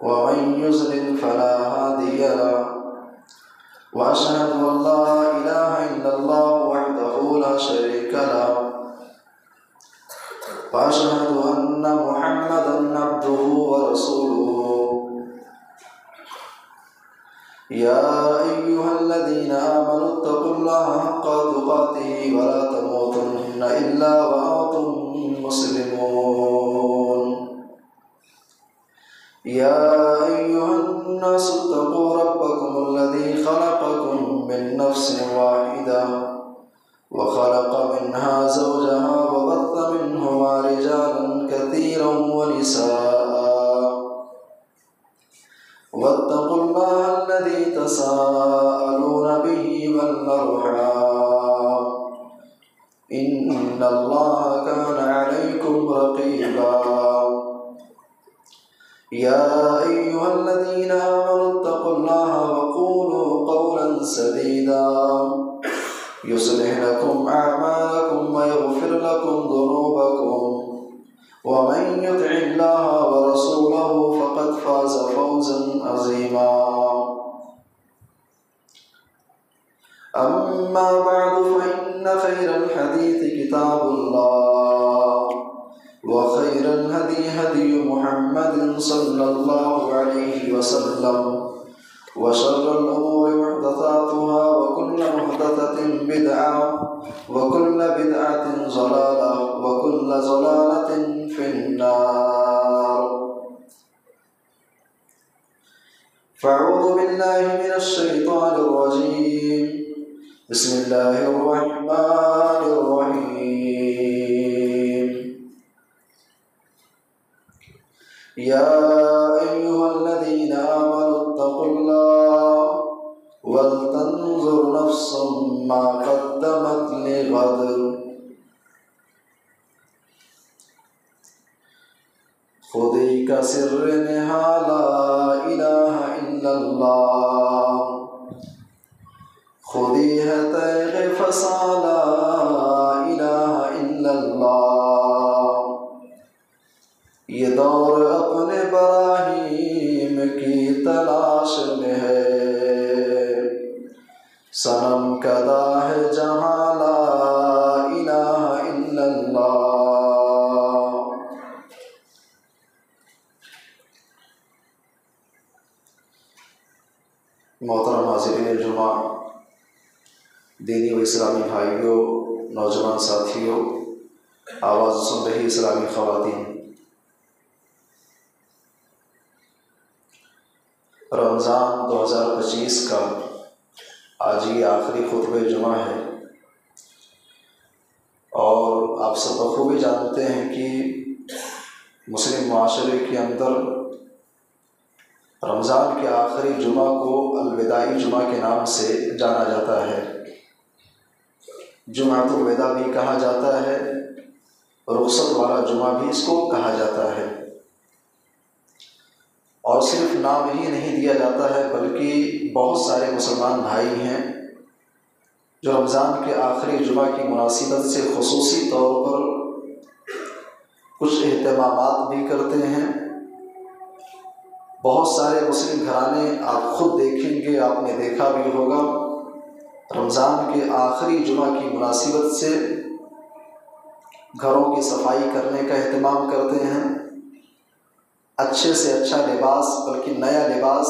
ومن يضلل فلا هادي له وأشهد أن لا إله إلا الله وحده لا شريك له وأشهد أن محمدا عبده ورسوله يا أيها الذين آمنوا اتقوا الله حق تقاته ولا تموتن إلا وأنتم مسلمون يا أيها الناس اتقوا ربكم الذي خلقكم من نفس واحدة وخلق منها زوجها وبث منهما رجالا كثيرا ونساء واتقوا الله الذي تساءلون به والأرحام إن الله كان عليكم رقيبا يا أيها الذين آمنوا اتقوا الله وقولوا قولا سديدا يصلح لكم أعمالكم ويغفر لكم ذنوبكم ومن يطع الله ورسوله فقد فاز فوزا عظيما أما بعد فإن خير الحديث كتاب الله وخير الهدي هدي محمد صلى الله عليه وسلم وشر الأمور محدثاتها وكل محدثة بدعة وكل بدعة ضلالة وكل ضلالة في النار فأعوذ بالله من الشيطان الرجيم بسم الله الرحمن الرحيم يا أيها الذين آمنوا اتقوا الله ولتنظر نفس ما قدمت لغد خودی کا سر نہا لا الہ الا اللہ خودی ہے تیغ فسا لا الہ الا اللہ یہ دور اپنے براہیم کی تلاش میں ہے صنم کدا ہے جہاں لا الہ الا اللہ محترم حاضرین جمعہ، دینی و اسلامی بھائیوں، نوجوان ساتھیوں، آواز سن رہی اسلامی خواتین، رمضان 2025 کا آج یہ آخری خطبہ جمعہ ہے، اور آپ سب بخوبی جانتے ہیں کہ مسلم معاشرے کے اندر رمضان کے آخری جمعہ کو الوداعی جمعہ کے نام سے جانا جاتا ہے۔ جمعۃ الوداع بھی کہا جاتا ہے، رخصت والا جمعہ بھی اس کو کہا جاتا ہے۔ اور صرف نام ہی نہیں دیا جاتا ہے بلکہ بہت سارے مسلمان بھائی ہیں جو رمضان کے آخری جمعہ کی مناسبت سے خصوصی طور پر کچھ اہتمامات بھی کرتے ہیں۔ بہت سارے مسلم گھرانے آپ خود دیکھیں گے، آپ نے دیکھا بھی ہوگا، رمضان کے آخری جمعہ کی مناسبت سے گھروں کی صفائی کرنے کا اہتمام کرتے ہیں، اچھے سے اچھا لباس بلکہ نیا لباس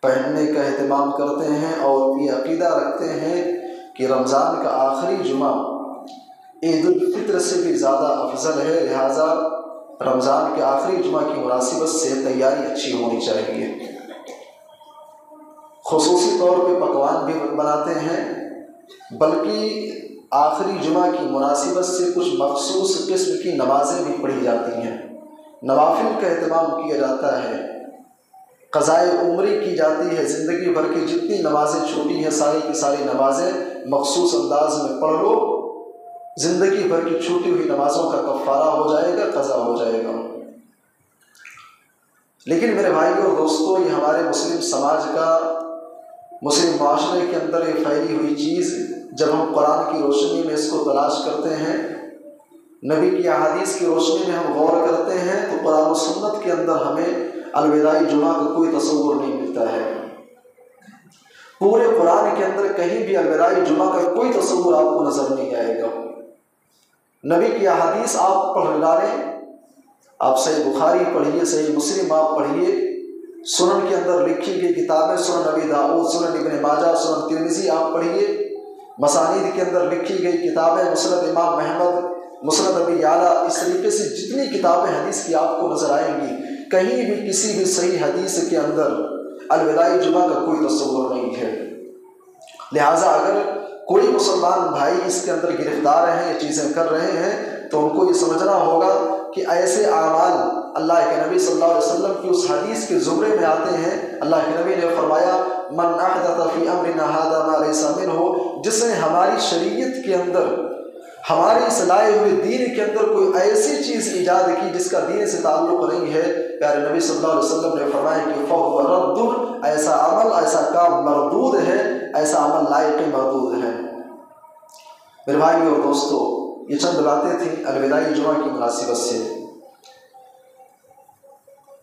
پہننے کا اہتمام کرتے ہیں، اور یہ عقیدہ رکھتے ہیں کہ رمضان کا آخری جمعہ عید الفطر سے بھی زیادہ افضل ہے، لہٰذا رمضان کے آخری جمعہ کی مناسبت سے تیاری اچھی ہونی چاہیے۔ خصوصی طور پہ پکوان بھی بناتے ہیں، بلکہ آخری جمعہ کی مناسبت سے کچھ مخصوص قسم کی نمازیں بھی پڑھی جاتی ہیں، نوافل کا اہتمام کیا جاتا ہے، قضائے عمری کی جاتی ہے، زندگی بھر کی جتنی نمازیں چھوٹی ہیں ساری کی ساری نمازیں مخصوص انداز میں پڑھ لو، زندگی بھر کی چھوٹی ہوئی نمازوں کا کفارہ ہو جائے گا، قضا ہو جائے گا۔ لیکن میرے بھائیوں اور دوستوں، یہ ہمارے مسلم سماج کا، مسلم معاشرے کے اندر یہ پھیلی ہوئی چیز، جب ہم قرآن کی روشنی میں اس کو تلاش کرتے ہیں، نبی کی احادیث کی روشنی میں ہم غور کرتے ہیں، تو قرآن و سنت کے اندر ہمیں الوداعی جمعہ کا کوئی تصور نہیں ملتا ہے۔ پورے قرآن کے اندر کہیں بھی الوداعی جمعہ کا کوئی تصور آپ کو نظر نہیں آئے گا۔ نبی کی احادیث آپ پڑھ ڈالیں، آپ صحیح بخاری پڑھیے، صحیح مسلم آپ پڑھیے، سنن کے اندر لکھی گئی کتابیں، سنن نبی داؤد، سنن ابن ماجہ، سنن ترمذی آپ پڑھیے، مسانید کے اندر لکھی گئی کتابیں، مسند امام محمد، مسند ابی یعلا، اس طریقے سے جتنی کتابیں حدیث کی آپ کو نظر آئیں گی، کہیں بھی کسی بھی صحیح حدیث کے اندر الوداعی جمعہ کا کوئی تصور نہیں ہے۔ لہٰذا اگر کوئی مسلمان بھائی اس کے اندر گرفتار ہیں، یہ چیزیں کر رہے ہیں، تو ان کو یہ سمجھنا ہوگا کہ ایسے اعمال اللہ کے نبی صلی اللہ علیہ وسلم کی اس حدیث کے زمرے میں آتے ہیں۔ اللہ کے نبی نے فرمایا من احدث فی امرنا ھذا ما لیس منہ، جس نے ہماری شریعت کے اندر، ہماری اس لائے ہوئے دین کے اندر کوئی ایسی چیز ایجاد کی جس کا دین سے تعلق نہیں ہے، پیارے نبی صلی اللہ علیہ وسلم نے فرمایا کہ فہو رد، ایسا عمل، ایسا کام مردود ہے، ایسا عمل لائق مردود ہے۔ میرے بھائی اور دوستو، یہ چند باتیں تھیں الوداعی جمعہ کی مناسبت سے۔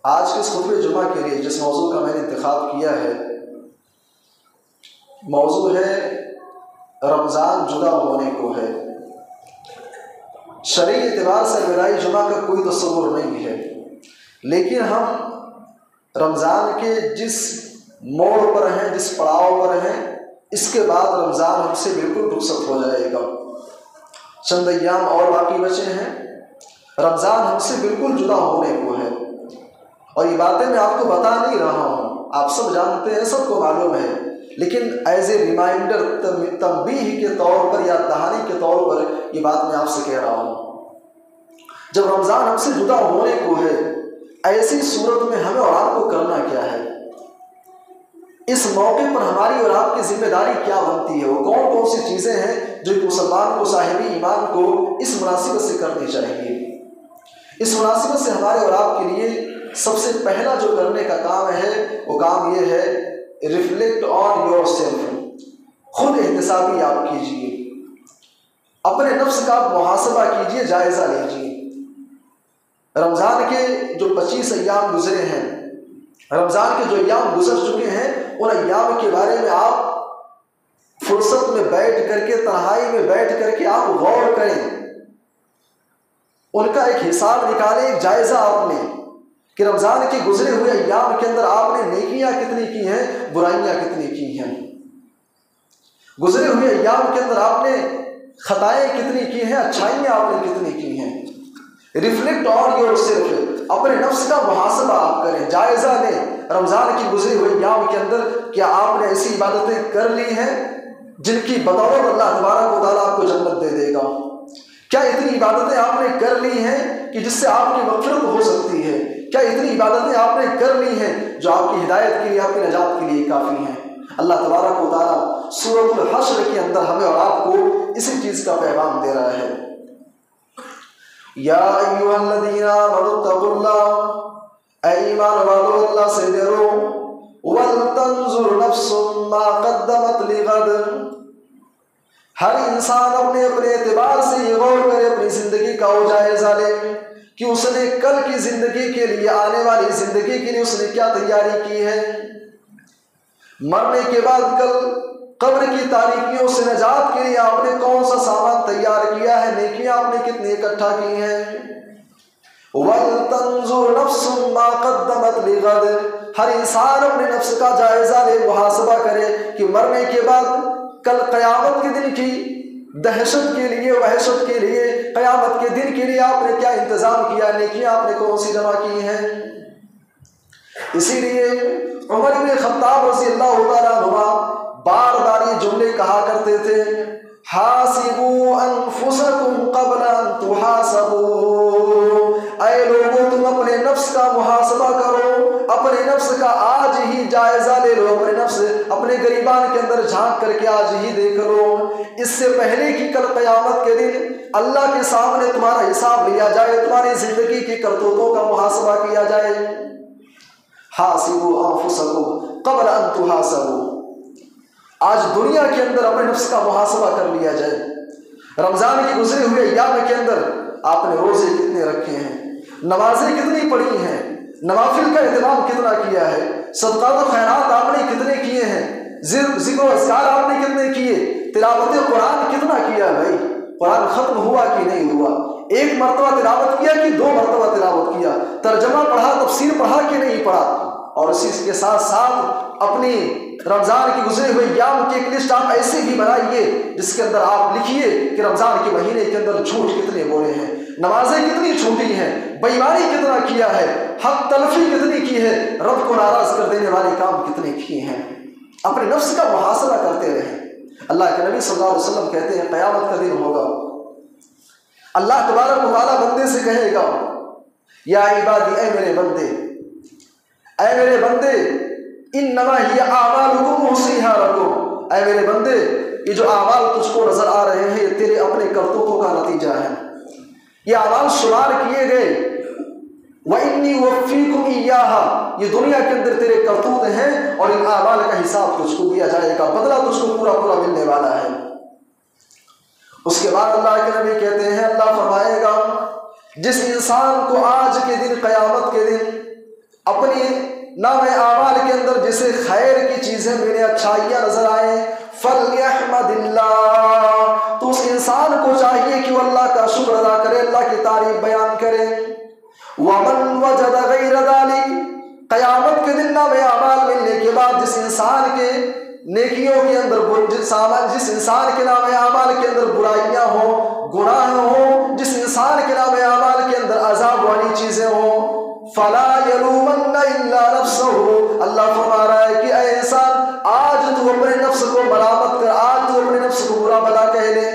آج کے اس خطبہ جمعہ کے لیے جس موضوع کا میں نے انتخاب کیا ہے، موضوع ہے رمضان جدا ہونے کو ہے۔ شرعی اعتبار سے الوداعی جمعہ کا کوئی تصور نہیں ہے، لیکن ہم رمضان کے جس موڑ پر ہیں، جس پڑاؤ پر ہیں، اس کے بعد رمضان ہم سے بالکل رخصت ہو جائے گا۔ چند ایام اور باقی بچے ہیں، رمضان ہم سے بالکل جدا ہونے کو ہے۔ اور یہ باتیں میں آپ کو بتا نہیں رہا ہوں، آپ سب جانتے ہیں، سب کو معلوم ہے، لیکن ایز اے ریمائنڈر، تنبیہ کے طور پر یا دہانی کے طور پر یہ بات میں آپ سے کہہ رہا ہوں۔ جب رمضان ہم سے جدا ہونے کو ہے، ایسی صورت میں ہمیں اور آپ کو کرنا کیا ہے؟ اس موقع پر ہماری اور آپ کی ذمہ داری کیا بنتی ہے؟ وہ کون کون سی چیزیں ہیں جو ایک مسلمان کو، صاحب ایمان کو اس مناسبت سے کرنی چاہیے؟ اس مناسبت سے ہمارے اور آپ کے لیے سب سے پہلا جو کرنے کا کام ہے، وہ کام یہ ہے، ریفلیکٹ آن یور سیلف، خود احتسابی آپ کیجئے، اپنے نفس کا محاسبہ کیجئے، جائزہ لیجئے۔ رمضان کے جو 25 ایام گزرے ہیں، رمضان کے جو ایام گزر چکے ہیں، ان ایام کے بارے میں آپ فرصت میں بیٹھ کر کے، تنہائی میں بیٹھ کر کے آپ غور کریں، ان کا ایک حساب نکالیں، ایک جائزہ آپ لیں کہ رمضان کے گزرے ہوئے ایام کے اندر آپ نے نیکیاں کتنی کی ہیں، برائیاں کتنی کی ہیں۔ گزرے ہوئے ایام کے اندر آپ نے خطائیں کتنی کی ہیں، اچھائیاں آپ نے کتنی کی ہیں۔ ریفلیکٹ آن یور سیلف، اپنے نفس کا محاسبہ آپ کریں، جائزہ لیں، رمضان کی گزرے ہوئے ایام کے اندر کیا آپ نے ایسی عبادتیں کر لی ہیں جن کی بدولت اللہ تبارک و تعالیٰ آپ کو جنت دے دے گا؟ کیا اتنی عبادتیں آپ نے کر لی ہیں کہ جس سے آپ کی مغفرت ہو سکتی ہے؟ کیا اتنی عبادتیں آپ نے کر لی ہیں جو آپ کی ہدایت کے لیے، آپ کی نجات کے لیے کافی ہیں؟ اللہ تبارک و تعالیٰ سورۃ الحشر کے اندر ہمیں اور آپ کو اسی چیز کا پیغام دے رہا ہے۔ یا ایھا الذین آمنوا اتقوا اللہ، اے ایمان والو اللہ سے ڈرو، ولتنظر نفس ما قدمت لغد، ہر انسان اپنے اپنے اعتبار سے یہ غور کرے، اپنی زندگی کا وہ جائزہ لے کہ اس نے کل کی زندگی کے لیے، آنے والی زندگی کے لیے اس نے کیا تیاری کی ہے، مرنے کے بعد کل قبر کی تاریکیوں سے نجات کے لیے آپ نے کون سا سامان تیار کیا ہے، نیکیاں آپ نے کتنی اکٹھا کی ہیں۔ وَلْتَنظُرْ نَفْسٌ مَا قَدَّمَتْ لِغَدٍ، ہر انسان اپنے نفس کا جائزہ لے، محاسبہ کرے کہ مرنے کے بعد کل قیامت کے دن کی دہشت کے لیے، وحشت کے لیے، قیامت کے دن کے لیے آپ نے کیا انتظام کیا، نیکیاں آپ نے کون سی جمع کی ہیں۔ اسی لیے عمر بن خطاب رضی اللہ تعالیٰ عنہ بار بار یہ جملے کہا کرتے تھے، حاسبوا انفسکم قبل ان تحاسبوا، اے لوگوں تم اپنے نفس کا محاسبہ کرو، اپنے نفس کا آج ہی جائزہ لے لو، اپنے نفس، اپنے گریبان کے اندر جھانک کر کے آج ہی دیکھ لو، اس سے پہلے کہ کل قیامت کے دن اللہ کے سامنے تمہارا حساب لیا جائے، تمہاری زندگی کی کرتوتوں کا محاسبہ کیا جائے۔ حاسبوا انفسکم قبل ان تحاسبوا، آج دنیا کے اندر اپنے نفس کا محاسبہ کر لیا جائے۔ رمضان کے گزرے ہوئے ایام کے اندر آپ نے روزے کتنے رکھے ہیں، نمازیں کتنی پڑھی ہیں، نوافل کا اہتمام کتنا کیا ہے، صدقات و خیرات آپ نے کتنے کیے ہیں، ذکر و اذکار آپ نے کتنے کیے، تلاوت قرآن کتنا کیا بھائی، قرآن ختم ہوا کہ نہیں ہوا، ایک مرتبہ تلاوت کیا کہ 2 مرتبہ تلاوت کیا، ترجمہ پڑھا، تفسیر پڑھا کہ نہیں پڑھا، اور اسی کے ساتھ ساتھ اپنی رمضان کی گزرے ہوئے ایام کی ایک لسٹ آپ ایسے بھی بنائیے جس کے اندر آپ لکھیے کہ رمضان کے مہینے کے اندر جھوٹ کتنے بولے ہیں، نمازیں کتنی چھوٹی ہیں، بے ایمانی کتنا کیا ہے، حق تلفی کتنی کی ہے، رب کو ناراض کر دینے والے کام کتنے کیے ہیں۔ اپنے نفس کا محاسبہ کرتے رہیں۔ اللہ کے نبی صلی اللہ علیہ وسلم کہتے ہیں قیامت کا دن ہوگا، اللہ تبارک و تعالیٰ بندے سے کہے گا یا عبادی، اے میرے بندے، اے میرے بندے، انما ہی اعمالکم احصیھا لکم، اے میرے بندے یہ جو اعمال تجھ کو نظر آ رہے ہیں یہ تیرے اپنے کرتوتوں کا نتیجہ ہے، یہ اعمال شمار کیے گئے، وَإِنِّي أُوَفِّيكُمْ إِيَّاهَا، یہ دنیا کے اندر تیرے کرتوت ہیں اور ان اعمال کا حساب تجھ کو دیا جائے گا، بدلہ تجھ کو پورا پورا ملنے والا ہے۔ اس کے بعد اللہ کے نبی کہتے ہیں، اللہ فرمائے گا جس انسان کو آج کے دن، قیامت کے دن، اپنی نام اعمال کے اندر جسے خیر کی چیزیں میرے اچھائیاں نظر آئیں، فَلْيَحْمَدِ اللَّهِ، تو اس انسان کو چاہیے کہ وہ اللہ کا شکر ادا کرے، اللہ کی تعریف بیان کرے۔ وَمَنْ وَجَدَ غَيْرَ ذَلِكَ، قیامت کے دن نام اعمال ملنے کے بعد جس انسان کے نیکیوں کے اندر، جس انسان کے نام اعمال کے اندر برائیاں ہوں، گناہ ہوں، جس انسان کے نام اعمال کے اندر عذاب والی چیزیں ہوں، فَلَا يَلُومَنَّ إِلَّا نَفْسَهُ، اللہ فرما رہا ہے کہ اے انسان آج تو اپنے نفس کو ملامت کر، آج تو اپنے نفس کو برا بھلا کہہ لے۔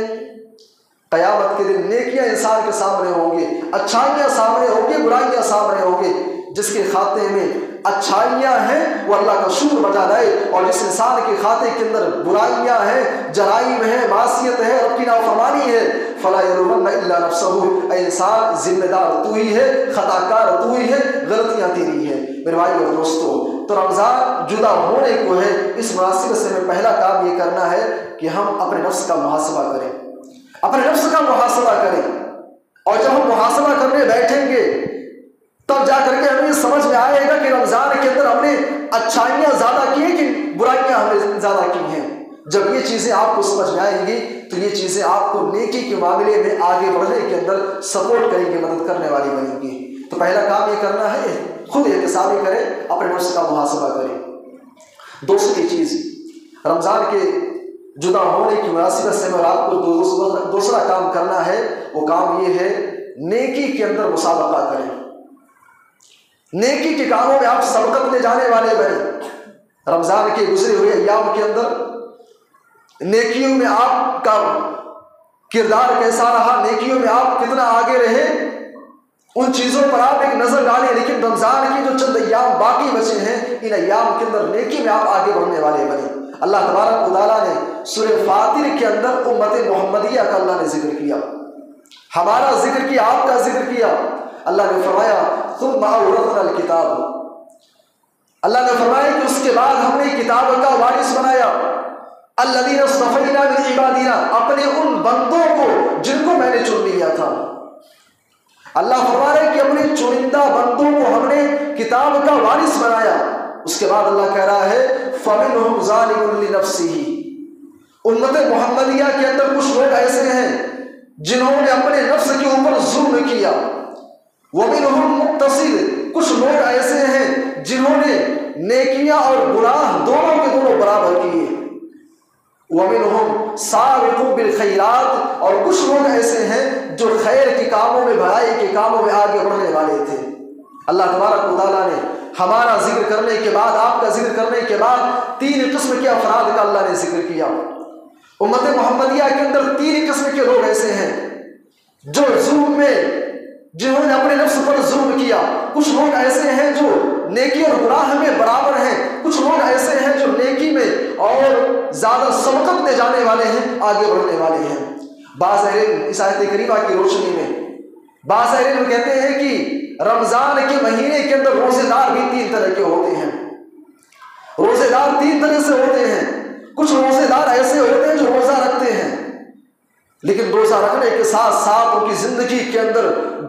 قیامت کے دن نیکیاں انسان کے سامنے ہوں گی، اچھائیاں سامنے ہوں گی، برائیاں سامنے ہوں گی، جس کے کھاتے میں اچھائیاں ہیں وہ اللہ کا شکر بجا لائے، اور جس انسان کے کھاتے کے اندر برائیاں ہیں، جرائم ہے، معصیت ہے، رب کی نافرمانی ہے، فَلَا يَلُومَنَّ إِلَّا نَفْسَهُ، اے انسان ذمہ دار تو ہی ہے، خطا کار تو ہی ہے، غلطیاں تیری ہیں۔ میرے بھائی اور دوستو، تو رمضان جدا ہونے کو ہے، اس مناسبت سے میں پہلا کام یہ کرنا ہے کہ ہم اپنے نفس کا محاسبہ کریں، اپنے نفس کا محاسبہ کریں، اور جب ہم محاسبہ کرنے بیٹھیں گے تب جا کر کے ہمیں یہ سمجھ میں آئے گا کہ رمضان کے اندر ہم نے اچھائیاں زیادہ کی ہیں کہ برائیاں ہم نے زیادہ کی ہیں۔ جب یہ چیزیں آپ کو سمجھ میں آئیں گی تو یہ چیزیں آپ کو نیکی کے معاملے میں آگے بڑھنے کے اندر سپورٹ کریں گی، مدد کرنے والی بنیں گی۔ تو پہلا کام یہ کرنا ہے خود احتسابی کریں، اپنے نفس کا محاسبہ کریں۔ دوسری چیز، رمضان کے جدا ہونے کی مناسبت سے میں آپ کو دوسرا کام کرنا ہے، وہ کام یہ ہے نیکی کے اندر مسابقہ کریں، نیکی کے کاموں میں آپ سبقت لے جانے والے بنے۔ رمضان کے گزرے ہوئے ایام کے اندر نیکیوں میں آپ کا کردار کیسا رہا، نیکیوں میں آپ کتنا آگے رہے، ان چیزوں پر آپ ایک نظر ڈالیں، لیکن رمضان کی جو چند ایام باقی بچے ہیں ان ایام کے اندر نیکی میں آپ آگے بڑھنے والے بنے۔ اللہ تبارک و تعالیٰ نے سورہ فاطر کے اندر امت محمدیہ کا اللہ نے ذکر کیا، ہمارا ذکر کیا، آپ کا ذکر کیا۔ اللہ نے فرمایا ثم اورثنا الکتاب، اللہ نے فرمایا کہ اس کے بعد ہم نے کتاب کا وارث بنایا، الذین اصطفینا من عبادنا، اپنے ان بندوں کو جن کو میں نے چن لیا تھا۔ اللہ فرما رہے کہ اپنے چنندہ بندوں کو ہم نے کتاب کا وارث بنایا۔ اس کے بعد اللہ کہہ رہا ہے فَمِنْهُمْ ظَالِمٌ لِنَفْسِهِ، امت محمدیہ کے اندر کچھ لوگ ایسے ہیں جنہوں نے اپنے نفس کے اوپر ظلم کیا، وَمِنْهُمْ مُقْتَصِدٌ، کچھ لوگ ایسے ہیں جنہوں نے نیکیاں اور گناہ دونوں کے دونوں برابر کیے، وَمِنْهُمْ سَابِقٌ بِالْخَيْرَاتِ، اور کچھ لوگ ایسے ہیں جو خیر کے کاموں میں، بھلائی کے کاموں میں آگے بڑھنے والے تھے۔ اللہ تبارک و تعالیٰ نے ہمارا ذکر کرنے کے بعد، آپ کا ذکر کرنے کے بعد 3 قسم کے افراد کا اللہ نے ذکر کیا۔ امت محمدیہ کے اندر 3 قسم کے لوگ ایسے ہیں جو ظلم میں، جنہوں نے اپنے نفس پر ظلم کیا، کچھ لوگ ایسے ہیں جو نیکی اور گناہ میں برابر ہیں، کچھ لوگ ایسے ہیں جو نیکی میں اور زیادہ سبقت لے جانے والے ہیں، آگے بڑھنے والے ہیں۔ بعض اہل علم اس آیت کریمہ کی روشنی میں، بعض اہل علم کہتے ہیں کہ رمضان کے مہینے کے اندر روزے دار بھی 3 طرح کے ہوتے ہیں، روزے دار 3 طرح سے ہوتے ہیں۔ کچھ روزے دار ایسے ہوتے ہیں جو روزہ رکھتے ہیں، لیکن روزہ رکھنے کے ساتھ ساتھ ان کی زندگی کے اندر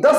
10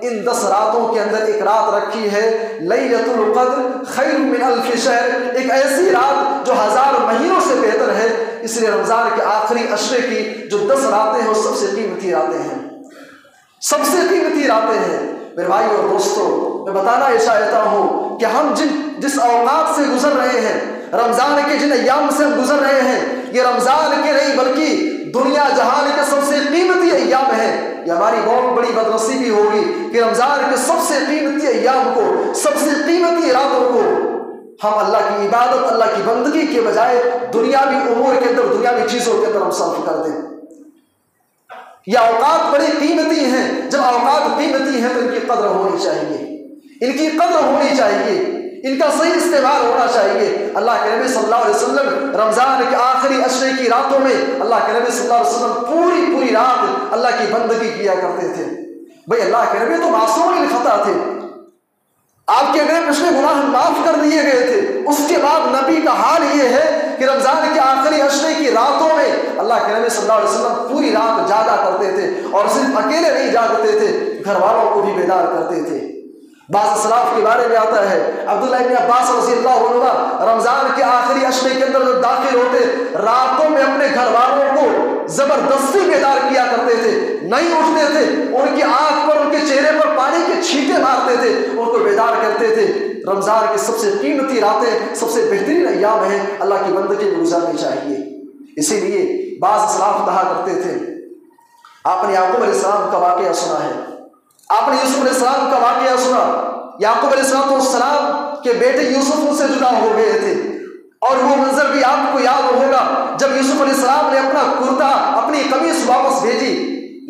ان 10 راتوں کے اندر ایک رات رکھی ہے لیلۃ القدر خیر من الف شہر، ایک ایسی رات جو 1000 مہینوں سے بہتر ہے۔ اس لیے رمضان کے آخری عشرے کی جو 10 راتیں ہیں وہ سب سے قیمتی راتیں ہیں، سب سے قیمتی راتیں ہیں۔ میرے بھائی اور دوستو، میں بتانا یہ چاہتا ہوں کہ ہم جس اوقات سے گزر رہے ہیں، رمضان کے جن ایام سے ہم گزر رہے ہیں، یہ رمضان کے نہیں بلکہ دنیا جہان کے سب سے قیمتی ایام ہیں۔ یہ ہماری بہت بڑی بدنصیبی ہوگی کہ رمضان کے سب سے قیمتی ایام کو، سب سے قیمتی راتوں کو ہم اللہ کی عبادت، اللہ کی بندگی کے بجائے دنیاوی امور کے اندر، دنیاوی چیزوں کے اندر ہم صرف کر دیں۔ یہ اوقات بڑی قیمتی ہیں، جب اوقات قیمتی ہیں تو ان کی قدر ہونی چاہیے، ان کی قدر ہونی چاہیے، ان کا صحیح استعمال ہونا چاہیے۔ اللہ کے نبی صلی اللہ علیہ وسلم رمضان کے آخری عشرے کی راتوں میں اللہ کے نبی صلی اللہ علیہ وسلم پوری رات اللہ کی بندگی کیا کرتے تھے۔ بھئی اللہ کے نبی تو معصوم الخطا تھے، آپ کے گئے پچھلے گناہ معاف کر دیے گئے تھے، اس کے بعد نبی کا حال یہ ہے کہ رمضان کے آخری عشرے کی راتوں میں اللہ کے نبی صلی اللہ علیہ وسلم پوری رات جاگا کرتے تھے، اور صرف اکیلے نہیں جاگتے تھے، گھر والوں کو بھی بیدار کرتے تھے۔ بعض اسلاف کے بارے میں آتا ہے، عبداللہ ابن عباس رضی اللہ عنہ رمضان کے آخری عشرے کے اندر جب داخل ہوتے، راتوں میں اپنے گھر والوں کو زبردستی بیدار کیا کرتے تھے، نہیں اٹھتے تھے، ان کی آنکھ پر، ان کے چہرے پر پانی کے چھینٹے مارتے تھے، ان کو بیدار کرتے تھے۔ رمضان کی سب سے قیمتی راتیں، سب سے بہترین ایام ہیں، اللہ کی بندگی میں گزارنی چاہیے۔ اسی لیے بعض اسلاف کہا کرتے تھے، آپ نے یعقوب علیہ السلام کا واقعہ سنا ہے، آپ نے یوسف علیہ السلام کا واقعہ سنا۔ یعقوب علیہ السلام کے بیٹے یوسف ان سے جدا ہو گئے تھے، اور وہ منظر بھی آپ کو یاد ہوگا جب یوسف علیہ السلام نے اپنا کرتا، اپنی قمیص واپس بھیجی،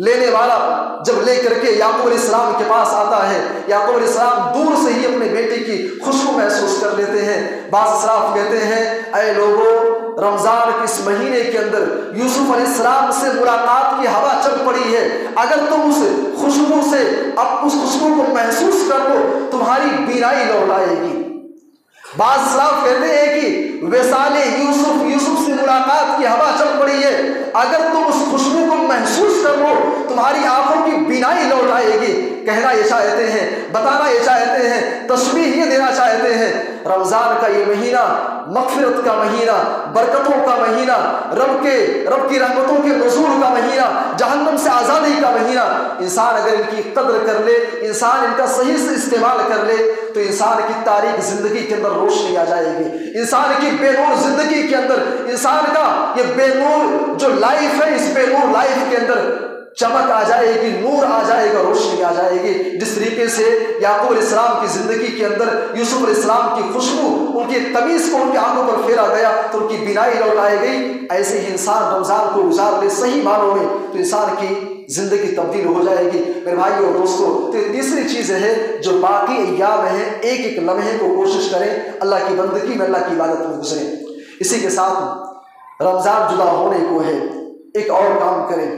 لینے والا جب لے کر کے یعقوب علیہ السلام کے پاس آتا ہے، یعقوب علیہ السلام دور سے ہی اپنے بیٹے کی خوشبو محسوس کر لیتے ہیں۔ بعض اسلاف کہتے ہیں، اے لوگوں، رمضان کے اس مہینے کے اندر یوسف علیہ السلام سے ملاقات کی ہوا چل پڑی ہے، اگر تم اس خوشبو سے اب اس خوشبو کو محسوس کر لو، تمہاری بینائی لوٹ آئے گی۔ بعض اسلاف کہتے ہیں کہ وصال یوسف سے ملاقات کی ہوا چل پڑی ہے، اگر تم اس خوشبو کو محسوس کر لو، تمہاری آنکھوں کی بینائی لوٹ آئے گی۔ کہنا یہ چاہتے ہیں، بتانا یہ چاہتے ہیں، تشبیہ یہ دینا چاہتے ہیں، رمضان کا یہ مہینہ مغفرت کا مہینہ، برکتوں کا مہینہ، رب کی رحمتوں کے نزول کا مہینہ، جہنم سے آزادی کا مہینہ۔ انسان اگر ان کی قدر کر لے، انسان ان کا صحیح سے استعمال کر لے، تو انسان کی تاریک زندگی کے اندر روشنی آ جائے گی، انسان کی بے نور زندگی کے اندر، انسان کا یہ بے نور جو لائف ہے، اس بے نور لائف کے اندر چمک آ جائے گی، نور آ جائے گا، روشنی آ جائے گی۔ جس طریقے سے یعقوب علیہ السلام کی زندگی کے اندر یوسف علیہ السلام کی خوشبو ان کی قمیص کو ان کی آنکھوں پر پھیرا گیا تو ان کی بینائی لوٹ آئے گئی، ایسے ہی انسان رمضان کو گزار لے صحیح معنوں میں تو انسان کی زندگی تبدیل ہو جائے گی۔ میرے بھائی اور دوستو، تو تیسری چیز ہے جو باقی ایام ہیں، ایک ایک لمحے کو کوشش کریں اللہ کی بندگی میں، اللہ کی عبادت میں گزریں۔ اسی کے ساتھ رمضان جدا ہونے کو ہے، ایک اور کام کریں،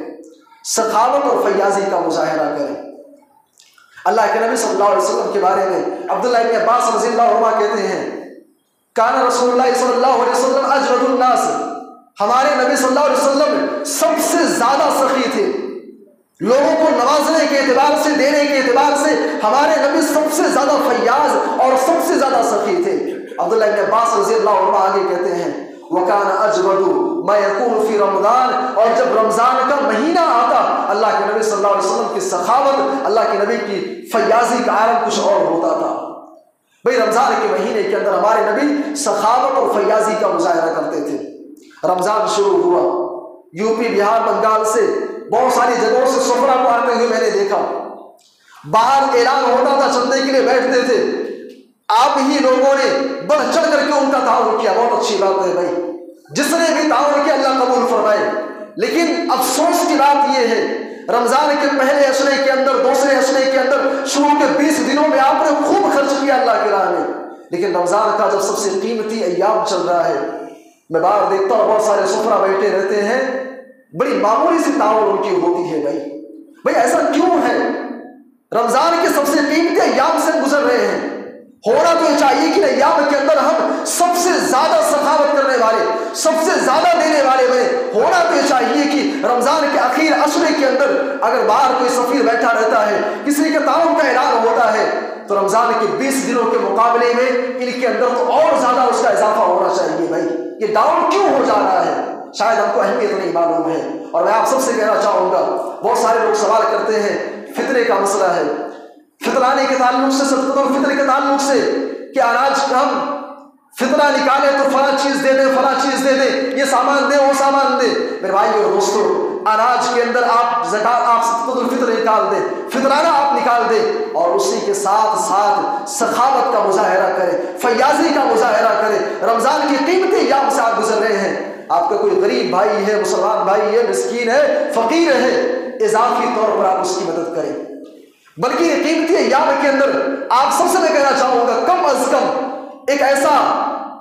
سخاوت اور فیاضی کا مظاہرہ کریں۔ اللہ کے نبی صلی اللہ علیہ وسلم کے بارے میں عبداللہ ابن عباس رضی اللہ عنہ کہتے ہیں، کان رسول اللہ صلی اللہ علیہ وسلم اجود الناس، ہمارے نبی صلی اللہ علیہ وسلم سب سے زیادہ سخی تھے، لوگوں کو نوازنے کے اعتبار سے، دینے کے اعتبار سے ہمارے نبی سب سے زیادہ فیاض اور سب سے زیادہ سخی تھے۔ عبداللہ ابن عباس رضی اللہ عنہ آگے کہتے ہیں، وَكَانَ أَجْوَدُ مَا يَكُونُ فِي رمضان، اور جب رمضان کا مہینہ آتا اللہ کے نبی صلی اللہ علیہ وسلم کی سخاوت، اللہ کے نبی کی فیاضی کا عالم کچھ اور ہوتا تھا۔ بھئی رمضان کے مہینے کے اندر ہمارے نبی سخاوت اور فیاضی کا مظاہرہ کرتے تھے۔ رمضان شروع ہوا، یو پی، بہار، بنگال سے بہت ساری جگہوں سے سفرا کو آتے ہوئے میں نے دیکھا، باہر اعلان ہوتا تھا، چندے کے لیے بیٹھتے تھے، آپ ہی لوگوں نے بڑھ چڑھ کر کے ان کا تعاون کیا، بہت اچھی بات ہے بھائی، جس نے بھی تعاون کیا اللہ قبول فرمائے۔ لیکن افسوس کی بات یہ ہے، رمضان کے پہلے عشرے کے اندر، دوسرے عشرے کے اندر، شروع کے 20 دنوں میں آپ نے خوب خرچ کیا اللہ کی راہ میں، لیکن رمضان کا جب سب سے قیمتی ایام چل رہا ہے، میں باہر دیکھتا ہوں بہت سارے سفرا بیٹھے رہتے ہیں، بڑی معمولی سی تعاون ان کی ہوتی ہے۔ بھائی ایسا کیوں ہے؟ رمضان کے سب سے قیمتی ایام سے گزر رہے ہیں، ہونا تو یہ چاہیے کہ ایام کے اندر ہم سب سے زیادہ سخاوت کرنے والے، سب سے زیادہ دینے والے بنے۔ ہونا تو یہ چاہیے کہ رمضان کے اخیر عشرے کے اندر اگر باہر کوئی سفیر بیٹھا رہتا ہے، کسی کے تعاون کا اعلان ہوتا ہے، تو رمضان کے 20 دنوں کے مقابلے میں ان کے اندر تو اور زیادہ اس کا اضافہ ہونا چاہیے۔ بھائی یہ ڈاؤن کیوں ہو جا رہا ہے؟ شاید ہم کو اہمیت نہیں معلوم ہے۔ اور میں آپ سب سے کہنا چاہوں گا، بہت سارے لوگ سوال کرتے ہیں فطرے کا مسئلہ ہے، فطرانے کے تعلق سے، صدقۃ الفطر کے تعلق سے، کہ اناج ہم فطرہ نکالے تو فلاں چیز دے دیں، فلاں چیز دے دیں، یہ سامان دے، وہ سامان دے۔ میرے بھائی اور دوستو، اناج کے اندر آپ زکات، آپ صدقۃ الفطر نکال دیں، فطرانہ آپ نکال دیں، اور اسی کے ساتھ ساتھ سخاوت کا مظاہرہ کریں، فیاضی کا مظاہرہ کریں۔ رمضان کی قیمتی ایام سے آپ گزر رہے ہیں، آپ کا کوئی غریب بھائی ہے، مسلمان بھائی ہے، مسکین ہے، فقیر ہے، اضافی طور پر آپ اس کی مدد کریں۔ بلکہ یہ قیمتی ایام کے اندر آپ سب سے میں کہنا چاہوں گا، کم از کم ایک ایسا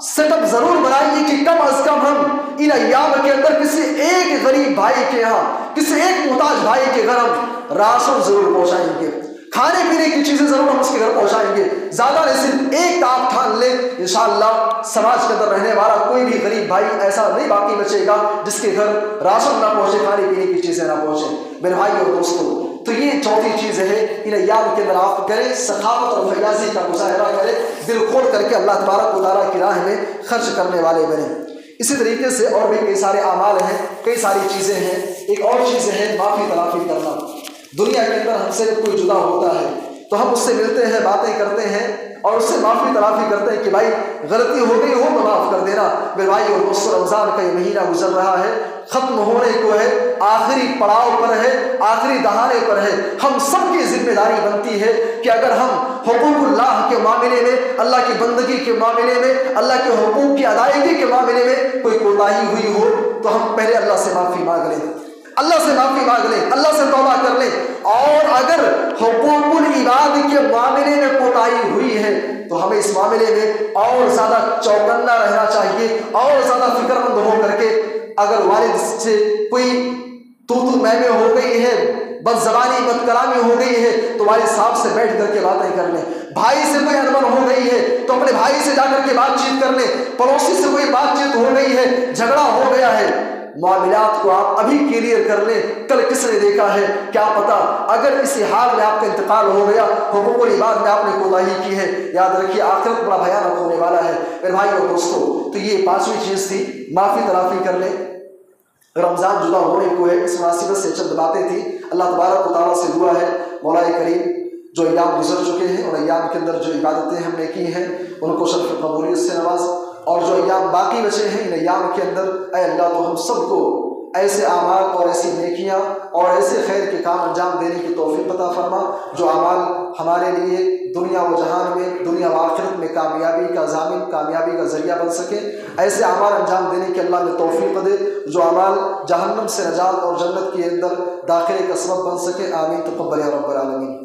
سیٹ اپ ضرور بنائیے کہ کم از کم ہم ان ایام کے اندر کسی ایک غریب بھائی کے یہاں، کسی ایک محتاج بھائی کے گھر ہم راشن ضرور پہنچائیں گے، کھانے پینے کی چیزیں ضرور ہم اس کے گھر پہنچائیں گے۔ زیادہ نہیں، صرف ایک آپ ٹھان لیں، انشاءاللہ سماج کے اندر رہنے والا کوئی بھی غریب بھائی ایسا نہیں باقی بچے گا جس کے گھر راشن نہ پہنچے، کھانے پینے کی چیزیں نہ پہنچے۔ میرے بھائی اور دوستو، تو یہ چوتھی چیز ہے، ان ایام کے اندر آپ کریں سخاوت اور فیاضی کا مظاہرہ کریں، دل کھول کر کے اللہ تبارک و تعالیٰ کی راہ میں خرچ کرنے والے بنیں۔ اسی طریقے سے اور بھی کئی سارے اعمال ہیں، کئی ساری چیزیں ہیں۔ ایک اور چیز ہے معافی تلافی کرنا۔ دنیا کے اندر ہم سے جب کوئی جدا ہوتا ہے تو ہم اس سے ملتے ہیں، باتیں کرتے ہیں اور اس سے معافی تلافی کرتے ہیں کہ بھائی غلطی ہو گئی ہو تو معاف کر دینا۔ میرے بھائی اور دوستو، رمضان کا یہ مہینہ گزر رہا ہے، ختم ہونے کو ہے، آخری پڑاؤ پر ہے، آخری دہانے پر ہے۔ ہم سب کی ذمہ داری بنتی ہے کہ اگر ہم حقوق اللہ کے معاملے میں، اللہ کی بندگی کے معاملے میں، اللہ کے حقوق کی ادائیگی کے معاملے میں کوئی کوتاہی ہوئی ہو تو ہم پہلے اللہ سے معافی مانگ لیں، اللہ سے معافی مانگ لیں، اللہ سے توبہ کر لیں۔ اور اگر حقوق العباد کے معاملے میں کوتاہی ہوئی ہے تو ہمیں اس معاملے میں اور زیادہ چوکنا رہنا چاہیے، اور زیادہ فکر مند ہو کر کے، اگر والد سے کوئی تو میں ہو گئی ہے، بد زبانی بد کلامی ہو گئی ہے تو والد صاحب سے بیٹھ کر کے باتیں کر لیں۔ بھائی سے کوئی انبن ہو گئی ہے تو اپنے بھائی سے جا کر کے بات چیت کر لیں۔ پڑوسی سے کوئی بات چیت ہو گئی ہے، جھگڑا ہو گیا ہے، معاملات کو آپ ابھی کلیئر کر لیں۔ کل کس نے دیکھا ہے، کیا پتا اگر اسی حال میں آپ کا انتقال ہو گیا، حقوق العباد میں آپ نے کوتاہی کی ہے، یاد رکھیے آخرت بڑا بھیانک ہونے والا ہے۔ میرے بھائی اور دوستو، تو یہ پانچویں چیز تھی، معافی تلافی کر لیں۔ رمضان جدا ہونے کو ہے، اس مناسبت سے چند باتیں تھیں۔ اللہ تبارک و تعالیٰ سے دعا ہے مولا کریم جو ایام گزر چکے ہیں اور ایام کے اندر جو عبادتیں ہم نے کی ہیں ان کو شرف قبولیت سے نواز، اور جو ایام باقی بچے ہیں ان ایام کے اندر اے اللہ تو ہم سب کو ایسے اعمال اور ایسی نیکیاں اور ایسے خیر کے کام انجام دینے کی توفیق عطا فرما جو اعمال ہمارے لیے دنیا و جہان میں، دنیا و آخرت میں کامیابی کا ضامن، کامیابی کا ذریعہ بن سکے۔ ایسے اعمال انجام دینے کے اللہ نے توفیق دے جو اعمال جہنم سے نجات اور جنت کے اندر داخلے کا سبب بن سکے۔ آمین، تقبل یا رب العالمین۔